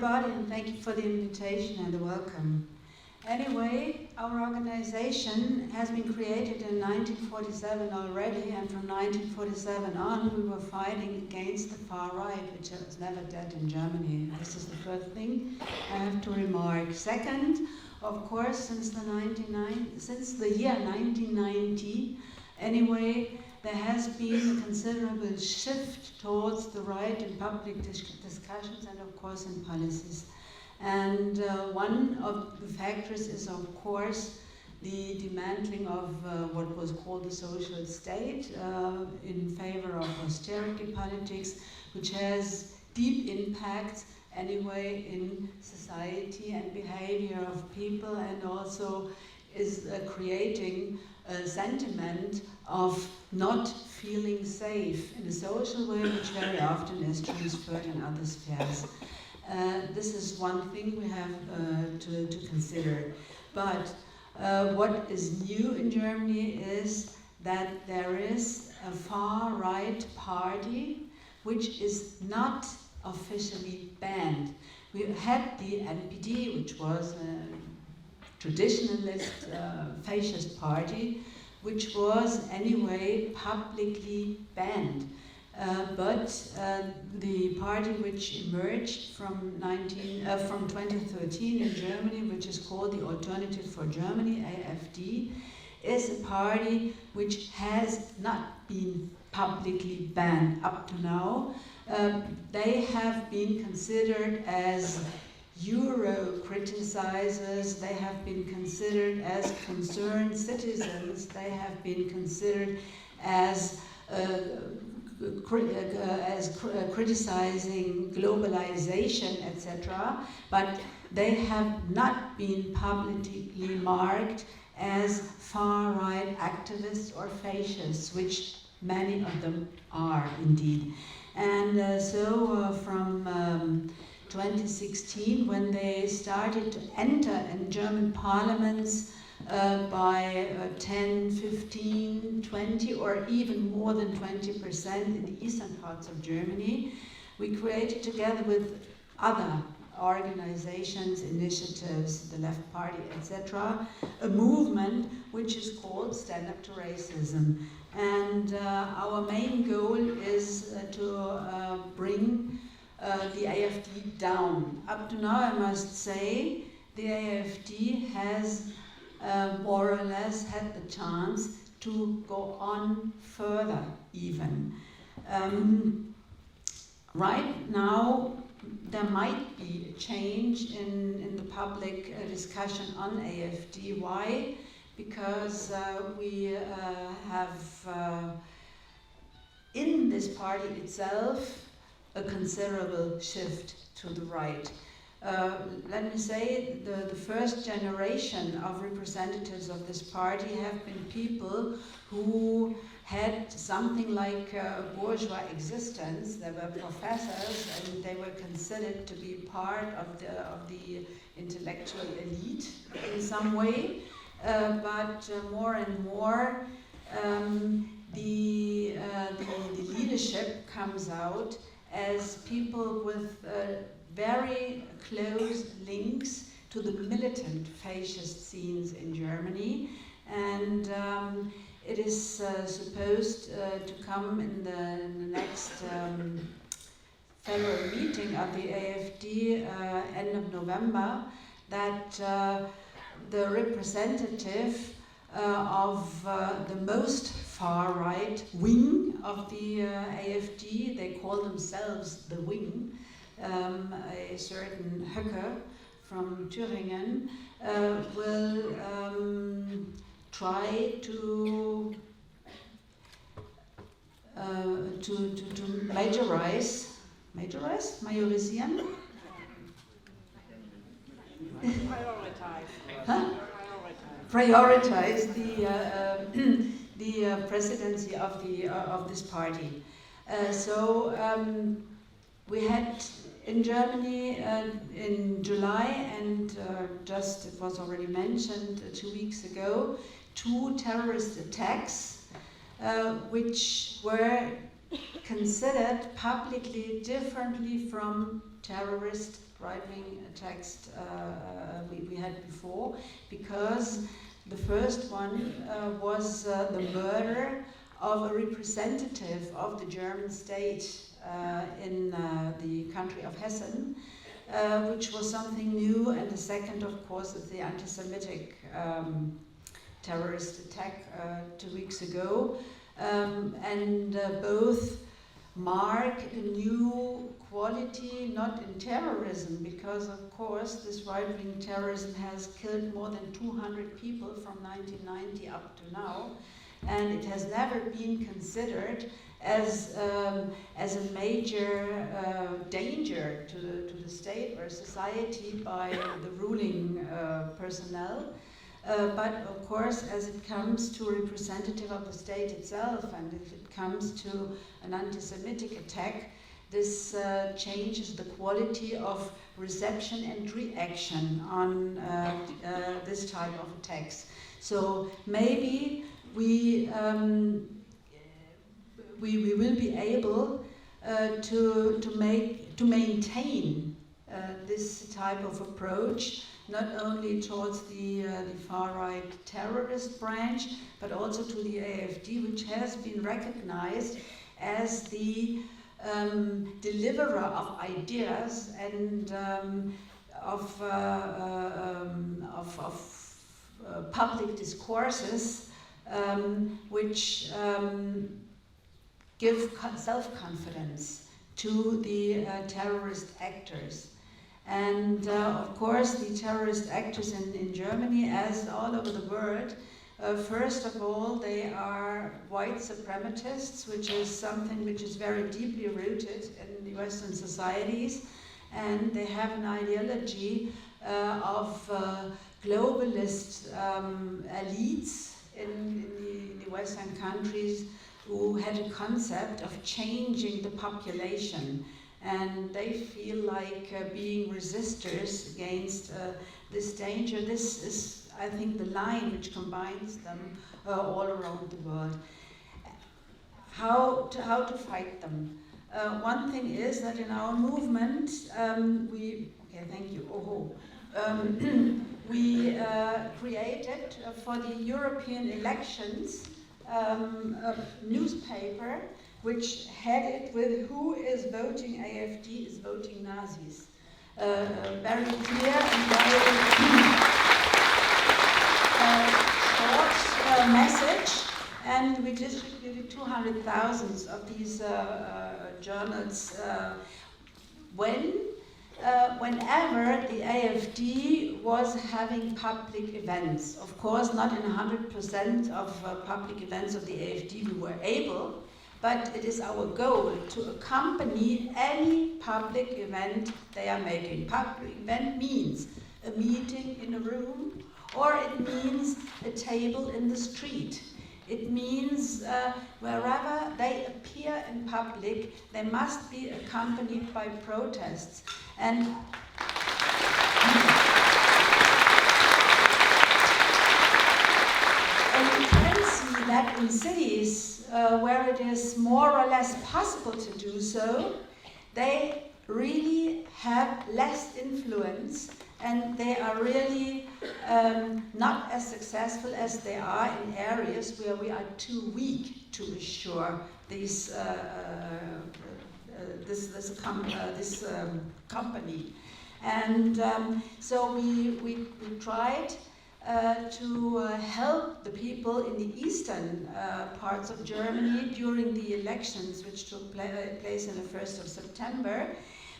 everybody, and thank you for the invitation and the welcome. Anyway, our organization has been created in 1947 already, and from 1947 on we were fighting against the far right, which was never dead in Germany. This is the first thing I have to remark. Second, of course, since the year 1990, anyway, there has been a considerable shift towards the right in public discussions and, of course, in policies. And one of the factors is, of course, the dismantling of what was called the social state in favor of austerity politics, which has deep impacts anyway in society and behavior of people, and also is creating a sentiment of not feeling safe in a social way, which very often is transferred in other spheres. This is one thing we have to consider. But what is new in Germany is that there is a far-right party which is not officially banned. We had the NPD, which was a traditionalist fascist party, which was anyway publicly banned. But the party which emerged from 2013 in Germany, which is called the Alternative for Germany, AfD, is a party which has not been publicly banned up to now. They have been considered as Euro criticizers, they have been considered as concerned citizens, they have been considered as criticizing globalization, etc., but they have not been publicly marked as far-right activists or fascists, which many of them are indeed. And so from 2016, when they started to enter in German parliaments by 10, 15, 20, or even more than 20% in the eastern parts of Germany, we created together with other organizations, initiatives, the Left Party, etc., a movement which is called Stand Up to Racism. And our main goal is to bring the AfD down. Up to now, I must say, the AfD has more or less had the chance to go on further even. Right now, there might be a change in the public discussion on AfD. Why? Because we have in this party itself a considerable shift to the right. Let me say, the first generation of representatives of this party have been people who had something like a bourgeois existence. They were professors and they were considered to be part of the intellectual elite in some way. But more and more the leadership comes out as people with very close links to the militant fascist scenes in Germany, and it is supposed to come in the next federal meeting of the AfD end of November, that the representative of the most far-right wing of the AfD, they call themselves the wing, a certain Höcke from Thüringen, will try to majorisieren? Prioritize the presidency of this party. So we had in Germany in July, and just it was already mentioned 2 weeks ago, 2 terrorist attacks which were considered publicly differently from terrorist right-wing attacks we had before, because the first one was the murder of a representative of the German state in the country of Hessen, which was something new, and the second, of course, is the anti-Semitic terrorist attack 2 weeks ago, and both mark a new quality, not in terrorism, because of course this right-wing terrorism has killed more than 200 people from 1990 up to now, and it has never been considered as a major danger to the state or society by the ruling personnel. But of course, as it comes to a representative of the state itself, and if it comes to an anti-Semitic attack, this changes the quality of reception and reaction on this type of attacks. So maybe we will be able to maintain this type of approach, not only towards the far-right terrorist branch, but also to the AfD, which has been recognized as the deliverer of ideas and of public discourses which give self-confidence to the terrorist actors. And of course, the terrorist actors in Germany, as all over the world, first of all, they are white suprematists, which is something which is very deeply rooted in the Western societies, and they have an ideology of globalist elites in the Western countries who had a concept of changing the population, and they feel like being resistors against this danger. This is, I think, the line which combines them all around the world. How to fight them? One thing is that in our movement, we created for the European elections a newspaper which headed with "Who is voting AfD is voting Nazis." Very clear and very short message, and we distributed 200,000 of these journals whenever the AfD was having public events. Of course, not in 100% of public events of the AfD we were able, but it is our goal to accompany any public event they are making. Public event means a meeting in a room, or it means a table in the street. It means wherever they appear in public, they must be accompanied by protests. And you can see that in cities where it is more or less possible to do so, they really have less influence, and they are really not as successful as they are in areas where we are too weak to assure these this company. And so we tried to help the people in the eastern parts of Germany during the elections, which took place on the 1st of September,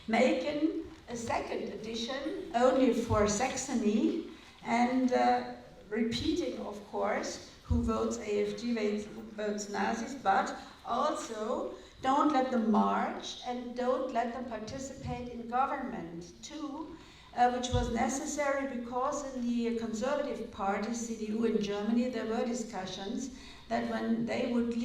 making a second edition only for Saxony, and repeating, of course, who votes AfD votes Nazis, but also don't let them march and don't let them participate in government too, which was necessary because in the conservative party, CDU in Germany, there were discussions that when they would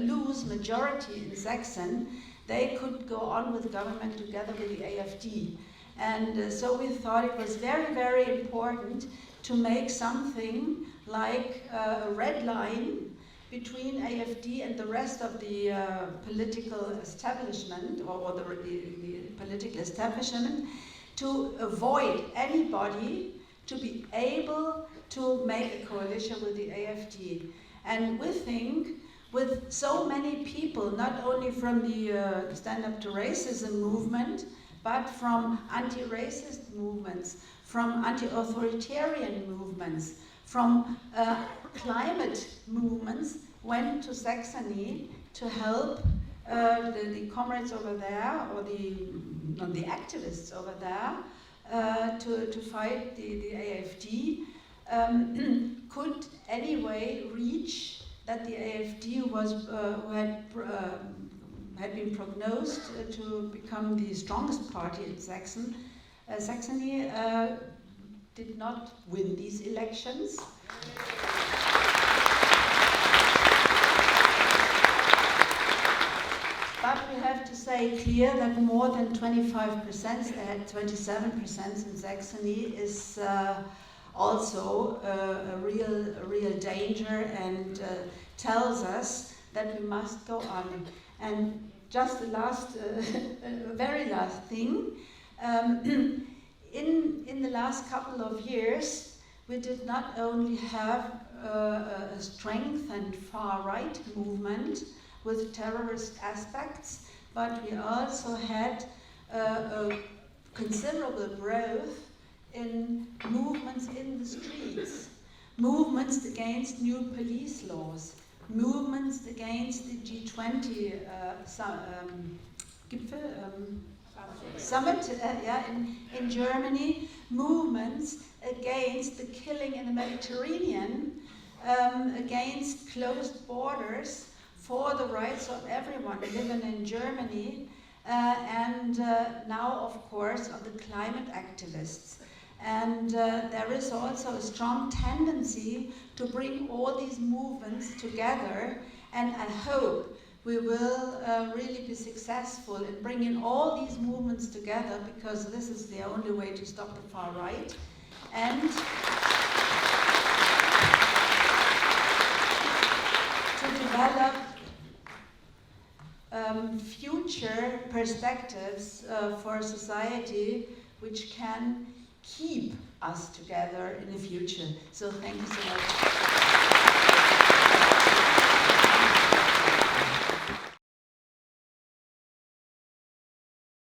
lose majority in Saxon, they could go on with government together with the AfD. And so we thought it was very, very important to make something like a red line between AfD and the rest of the political establishment, or the political establishment, to avoid anybody to be able to make a coalition with the AfD. And we think with so many people, not only from the Stand Up to Racism movement, but from anti-racist movements, from anti-authoritarian movements, from climate movements, went to Saxony to help the comrades over there, or the activists over there, to fight the AfD, could anyway reach that the AfD was had been prognosed to become the strongest party in Saxony, did not win these elections. But we have to say clear that more than 25%, they had 27% in Saxony, is also a real danger, and tells us that we must go on. And just the last, very last thing, in the last couple of years, we did not only have a strength and far-right movement with terrorist aspects, but we also had a considerable growth in movements in the streets, movements against new police laws, movements against the G20 summit in Germany, movements against the killing in the Mediterranean, against closed borders, for the rights of everyone living in Germany, and now, of course, of the climate activists. And there is also a strong tendency to bring all these movements together, and I hope we will really be successful in bringing all these movements together, because this is the only way to stop the far right. And to develop future perspectives for society which can keep us together in the future. So thank you so much.